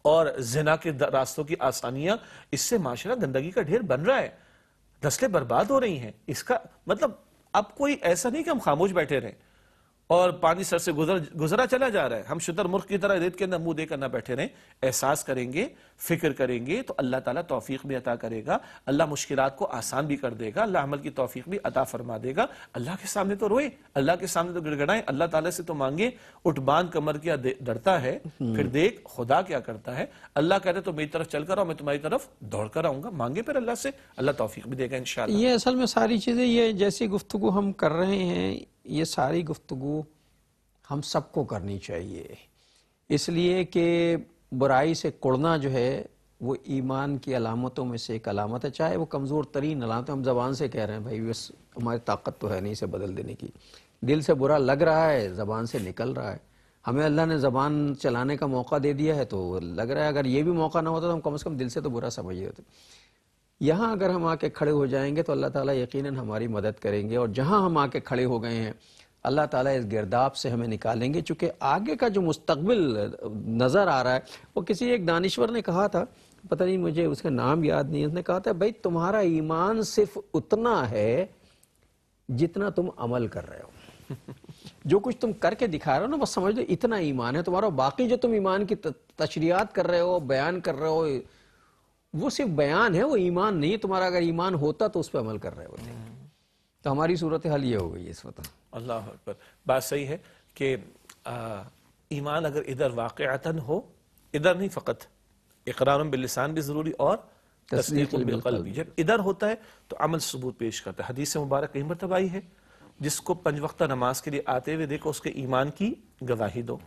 اور زنا کے راستوں کی آسانیاں, اس سے معاشرہ گندگی کا ڈھیر بن رہا ہے, نسلیں برباد ہو رہی ہیں. اس کا مطلب اب کوئی ایسا نہیں کہ ہم خاموش بیٹھے رہیں. اور پانی سر سے گزرا چلا جا رہا ہے، ہم شتر مرغ کی طرح ریت کے اندر منہ دے کر نہ بیٹھے رہیں، احساس کریں گے، فکر کریں گے تو اللہ تعالیٰ توفیق بھی عطا کرے گا، اللہ مشکلات کو آسان بھی کر دے گا، اللہ عمل کی توفیق بھی عطا فرما دے گا۔ اللہ کے سامنے تو روئے، اللہ کے سامنے تو گڑگڑائیں، اللہ تعالیٰ سے تو مانگے، اٹھ باندھ کمر کیا ڈرتا ہے، پھر دیکھ خدا کیا کرتا ہے۔ اللہ کہتے تو میری طرف چل کر آؤ، میں تمہاری طرف دوڑ کر آؤں گا، مانگے پھر اللہ سے، اللہ توفیق بھی دے گا انشاءاللہ۔ یہ اصل میں ساری چیزیں، یہ جیسی گفتگو ہم کر رہے ہیں، یہ ساری گفتگو ہم سب کو کرنی چاہیے، اس لیے کہ برائی سے کڑنا جو ہے وہ ایمان کی علامتوں میں سے ایک علامت ہے، چاہے وہ کمزور ترین علامت ہے۔ ہم زبان سے کہہ رہے ہیں بھائی بس ہماری طاقت تو ہے نہیں اسے بدل دینے کی، دل سے برا لگ رہا ہے، زبان سے نکل رہا ہے، ہمیں اللہ نے زبان چلانے کا موقع دے دیا ہے تو لگ رہا ہے اگر یہ بھی موقع نہ ہوتا تو ہم کم از کم دل سے تو برا سمجھ ہوتے۔ یہاں اگر ہم آ کے کھڑے ہو جائیں گے تو اللہ تعالیٰ یقیناً ہماری مدد کریں گے، اور جہاں ہم آ کے کھڑے ہو گئے ہیں اللہ تعالیٰ اس گرداب سے ہمیں نکالیں گے، چونکہ آگے کا جو مستقبل نظر آ رہا ہے وہ کسی ایک دانشور نے کہا تھا، پتہ نہیں مجھے اس کا نام یاد نہیں، اس نے کہا تھا بھائی تمہارا ایمان صرف اتنا ہے جتنا تم عمل کر رہے ہو، جو کچھ تم کر کے دکھا رہے ہو نا بس سمجھ لو اتنا ایمان ہے تمہارا، باقی جو تم ایمان کی تشریحات کر رہے ہو، بیان کر رہے ہو، وہ صرف بیان ہے، وہ ایمان نہیں ہے تمہارا، اگر ایمان ہوتا تو اس پہ عمل کر رہے ہوتے۔ تو ہماری صورتحال یہ ہو گئی اس وقت۔ اللہ اکبر، بات صحیح ہے کہ ایمان اگر ادھر واقعتاً ہو، ادھر نہیں فقط اقرار باللسان بھی ضروری اور تصدیق بالقلب بھی، جب ادھر ہوتا ہے تو عمل ثبوت پیش کرتا ہے۔ حدیث مبارک کئی مرتبہ آئی ہے جس کو 5 وقتہ نماز کے لیے آتے ہوئے دیکھو اس کے ایمان کی گواہی دو۔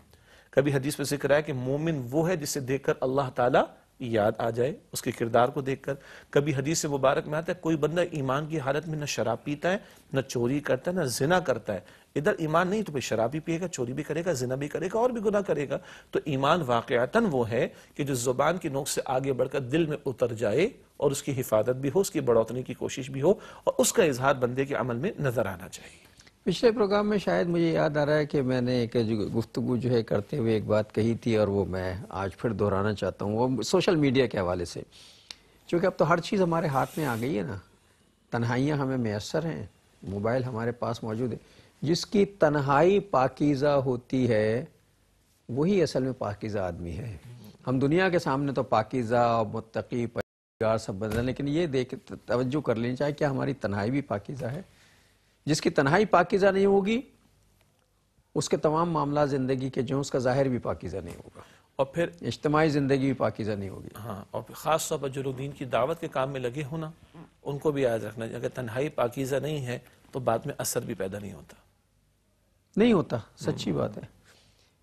کبھی حدیث میں ذکر ہے کہ مومن وہ ہے جسے دیکھ کر اللہ تعالیٰ یاد آ جائے، اس کے کردار کو دیکھ کر۔ کبھی حدیث مبارک میں آتا ہے کوئی بندہ ایمان کی حالت میں نہ شراب پیتا ہے، نہ چوری کرتا ہے، نہ زنا کرتا ہے۔ ادھر ایمان نہیں تو پھر شراب بھی پیے گا، چوری بھی کرے گا، زنا بھی کرے گا اور بھی گناہ کرے گا۔ تو ایمان واقعتاً وہ ہے کہ جو زبان کی نوک سے آگے بڑھ کر دل میں اتر جائے اور اس کی حفاظت بھی ہو، اس کی بڑھوتری کی کوشش بھی ہو، اور اس کا اظہار بندے کے عمل میں نظر آنا چاہیے۔ پچھلے پروگرام میں شاید مجھے یاد آ رہا ہے کہ میں نے ایک گفتگو جو ہے کرتے ہوئے ایک بات کہی تھی، اور وہ میں آج پھر دہرانا چاہتا ہوں، وہ سوشل میڈیا کے حوالے سے، چونکہ اب تو ہر چیز ہمارے ہاتھ میں آ گئی ہے نا، تنہائیاں ہمیں میسر ہیں، موبائل ہمارے پاس موجود ہے، جس کی تنہائی پاکیزہ ہوتی ہے وہی اصل میں پاکیزہ آدمی ہے۔ ہم دنیا کے سامنے تو پاکیزہ اور متقی پرہیزگار سب بدل ہیں، لیکن یہ دیکھ توجہ کر لینی چاہیے کہ ہماری تنہائی بھی پاکیزہ ہے۔ جس کی تنہائی پاکیزہ نہیں ہوگی اس کے تمام معاملات زندگی کے جو اس کا ظاہر بھی پاکیزہ نہیں ہوگا، اور پھر اجتماعی زندگی بھی پاکیزہ نہیں ہوگی۔ ہاں، اور پھر خاص طور پر جو لوگ دین کی دعوت کے کام میں لگے ہونا ان کو بھی یاد رکھنا ہے، اگر تنہائی پاکیزہ نہیں ہے تو بعد میں اثر بھی پیدا نہیں ہوتا۔ نہیں ہوتا، سچی بات ہے۔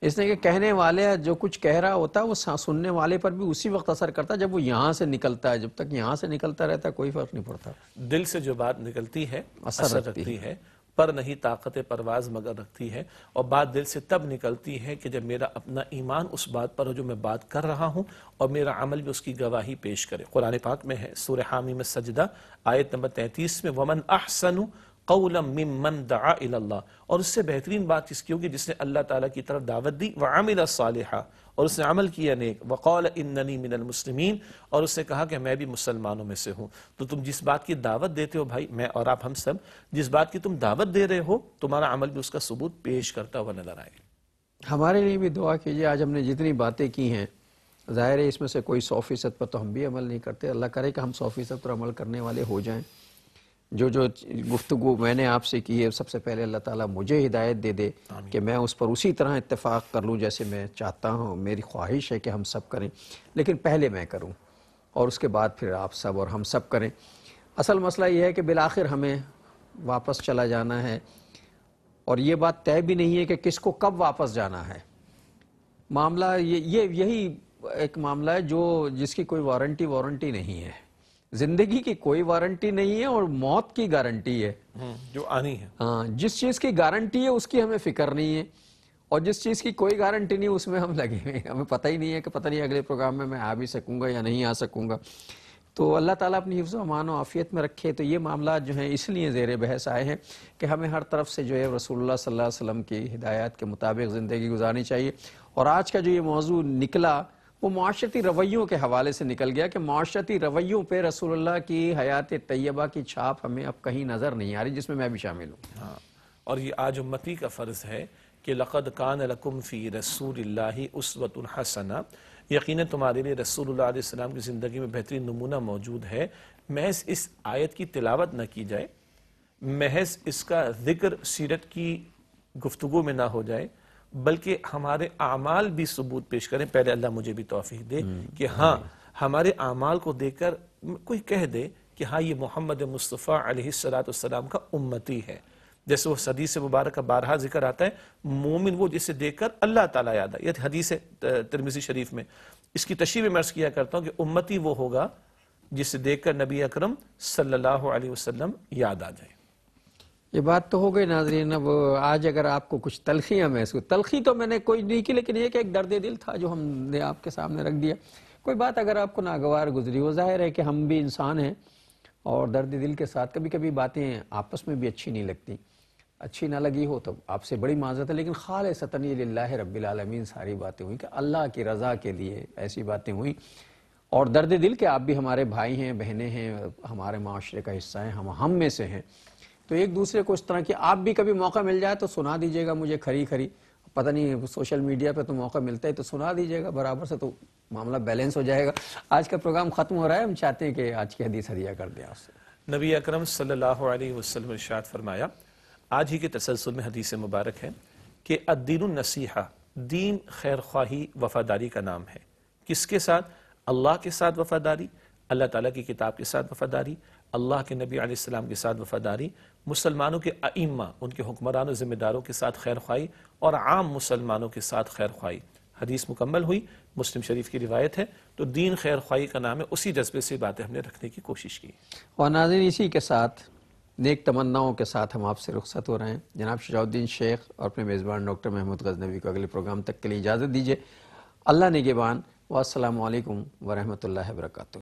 اس لیے کہ کہنے والے جو کچھ کہہ رہا ہوتا ہے وہ سننے والے پر بھی اسی وقت اثر کرتا ہے جب وہ یہاں سے نکلتا ہے، جب تک یہاں سے نکلتا رہتا ہے کوئی فرق نہیں پڑتا۔ دل سے جو بات نکلتی ہے اثر رکھتی ہے، پر نہیں طاقت پرواز مگر رکھتی ہے، اور بات دل سے تب نکلتی ہے کہ جب میرا اپنا ایمان اس بات پر ہو جو میں بات کر رہا ہوں، اور میرا عمل بھی اس کی گواہی پیش کرے۔ قرآن پاک میں ہے سورہ حامی میں سجدہ آیت نمبر 33 میں وَمَنْ أَحْسَنُ قَوْلًا مِّمَّنْ دَعَا إِلَى اللَّهِ، اور اس سے بہترین بات کس کی ہوگی جس نے اللہ تعالیٰ کی طرف دعوت دی، وَعَمِلَ صَالِحًا، اور اس نے عمل کیا نیک، وَقَالَ إِنَّنِي مِنَ الْمُسْلِمِينَ، اور اس نے کہا کہ میں بھی مسلمانوں میں سے ہوں۔ تو تم جس بات کی دعوت دیتے ہو بھائی، میں اور آپ ہم سب جس بات کی تم دعوت دے رہے ہو، تمہارا عمل بھی اس کا ثبوت پیش کرتا ہوا نظر آئے۔ ہمارے لیے بھی دعا کیجیے، آج ہم نے جتنی باتیں کی ہیں ظاہر ہے اس میں سے کوئی 100% پر تو ہم بھی عمل نہیں کرتے، اللہ کرے کہ ہم 100% پر عمل کرنے والے ہو جائیں۔ جو گفتگو میں نے آپ سے کی ہے سب سے پہلے اللہ تعالیٰ مجھے ہدایت دے دے کہ میں اس پر اسی طرح اتفاق کر لوں جیسے میں چاہتا ہوں، میری خواہش ہے کہ ہم سب کریں، لیکن پہلے میں کروں اور اس کے بعد پھر آپ سب اور ہم سب کریں۔ اصل مسئلہ یہ ہے کہ بالآخر ہمیں واپس چلا جانا ہے، اور یہ بات طے بھی نہیں ہے کہ کس کو کب واپس جانا ہے۔ معاملہ یہی ایک معاملہ ہے جس کی کوئی وارنٹی نہیں ہے۔ زندگی کی کوئی وارنٹی نہیں ہے اور موت کی گارنٹی ہے جو آنی ہے۔ ہاں، جس چیز کی گارنٹی ہے اس کی ہمیں فکر نہیں ہے، اور جس چیز کی کوئی گارنٹی نہیں اس میں ہم لگے ہوئے ہیں، ہمیں پتہ ہی نہیں ہے کہ پتہ نہیں اگلے پروگرام میں آ بھی سکوں گا یا نہیں آ سکوں گا۔ تو اللہ تعالیٰ اپنی حفظ و امان و عافیت میں رکھے۔ تو یہ معاملات جو ہیں اس لیے زیر بحث آئے ہیں کہ ہمیں ہر طرف سے جو ہے رسول اللہ صلی اللہ علیہ وسلم کی ہدایات کے مطابق زندگی گزارنی چاہیے۔ اور آج کا جو یہ موضوع نکلا وہ معاشرتی رویوں کے حوالے سے نکل گیا کہ معاشرتی رویوں پہ رسول اللہ کی حیات طیبہ کی چھاپ ہمیں اب کہیں نظر نہیں آ رہی، جس میں بھی شامل ہوں۔ ہاں، اور یہ آج امتی کا فرض ہے کہ لقد کان لکم فی رسول اللہ اسوۃ حسنہ، یقیناً تمہارے لیے رسول اللہ علیہ السلام کی زندگی میں بہترین نمونہ موجود ہے۔ محض اس آیت کی تلاوت نہ کی جائے، محض اس کا ذکر سیرت کی گفتگو میں نہ ہو جائے، بلکہ ہمارے اعمال بھی ثبوت پیش کریں۔ پہلے اللہ مجھے بھی توفیق دے کہ ہاں ہمارے اعمال کو دیکھ کر کوئی کہہ دے کہ ہاں یہ محمد مصطفیٰ علیہ السلام کا امتی ہے۔ جیسے وہ حدیث مبارک کا بارہا ذکر آتا ہے، مومن وہ جسے دیکھ کر اللہ تعالیٰ یاد آئے۔ یہ حدیث ترمذی شریف میں، اس کی تشریح میں عرض کیا کرتا ہوں کہ امتی وہ ہوگا جسے دیکھ کر نبی اکرم صلی اللہ علیہ وسلم یاد آ جائے۔ یہ بات تو ہو گئی ناظرین۔ اب آج اگر آپ کو کچھ تلخیاں محسوس، تلخی تو میں نے کوئی نہیں کی، لیکن یہ کہ ایک درد دل تھا جو ہم نے آپ کے سامنے رکھ دیا۔ کوئی بات اگر آپ کو ناگوار گزری، وہ ظاہر ہے کہ ہم بھی انسان ہیں اور درد دل کے ساتھ کبھی کبھی باتیں آپس میں بھی اچھی نہیں لگتی، اچھی نہ لگی ہو تو آپ سے بڑی معذرت ہے، لیکن خالصتاً للہ رب العالمین ساری باتیں ہوئیں کہ اللہ کی رضا کے لیے ایسی باتیں ہوئیں، اور درد دل کہ آپ بھی ہمارے بھائی ہیں، بہنیں ہیں، ہمارے معاشرے کا حصہ ہیں، ہم میں سے ہیں، تو ایک دوسرے کو اس طرح کی آپ بھی کبھی موقع مل جائے تو سنا دیجئے گا مجھے کھری کھری، پتہ نہیں سوشل میڈیا پہ تو موقع ملتا ہے تو سنا دیجئے گا برابر سے، تو معاملہ بیلنس ہو جائے گا۔ آج کا پروگرام ختم ہو رہا ہے، ہم چاہتے ہیں کہ آج کی حدیث ہدیہ کر دیں آپ سے۔ نبی اکرم صلی اللہ علیہ وسلم ارشاد فرمایا، آج ہی کے تسلسل میں حدیث مبارک ہے کہ الدین النصیحہ، دین خیر خواہی وفاداری کا نام ہے۔ کس کے ساتھ؟ اللہ کے ساتھ وفاداری، اللہ تعالیٰ کی کتاب کے ساتھ وفاداری، اللہ کے نبی علیہ السلام کے ساتھ وفاداری، مسلمانوں کے ائمہ، ان کے حکمران و ذمہ داروں کے ساتھ خیر خواہی، اور عام مسلمانوں کے ساتھ خیر خواہی۔ حدیث مکمل ہوئی، مسلم شریف کی روایت ہے۔ تو دین خیر خواہی کا نام ہے، اسی جذبے سے باتیں ہم نے رکھنے کی کوشش کی۔ اور ناظرین اسی کے ساتھ نیک تمناؤں کے ساتھ ہم آپ سے رخصت ہو رہے ہیں۔ جناب شجاع الدین شیخ اور اپنے میزبان ڈاکٹر محمود غزنوی کو اگلے پروگرام تک کے لیے اجازت دیجیے۔ اللہ نگہبان، والسلام علیکم ورحمۃ اللہ وبرکاتہ۔